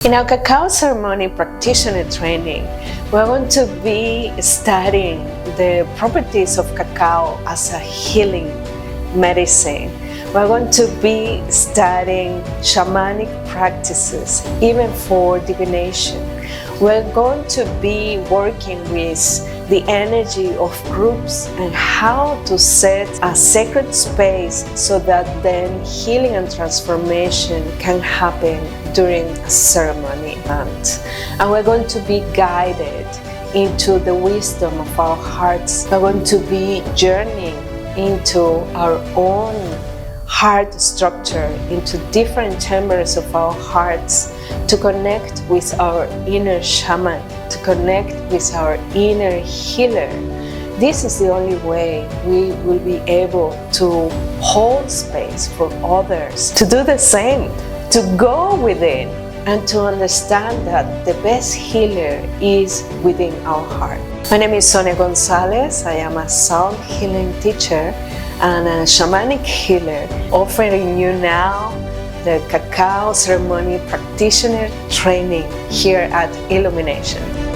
In our Cacao ceremony practitioner training, we're going to be studying the properties of cacao as a healing medicine. We're going to be studying shamanic practices, even for divination. We're going to be working with the energy of groups and how to set a sacred space so that then healing and transformation can happen during a ceremony. And we're going to be guided into the wisdom of our hearts. We're going to be journeying into our own heart structure, into different chambers of our hearts, to connect with our inner shaman, to connect with our inner healer. This is the only way we will be able to hold space for others to do the same, to go within and to understand that the best healer is within our heart. My name is Sonia Gonzalez. I am a sound healing teacher and a shamanic healer, offering you now the Cacao Ceremony Practitioner Training here at Illuminations.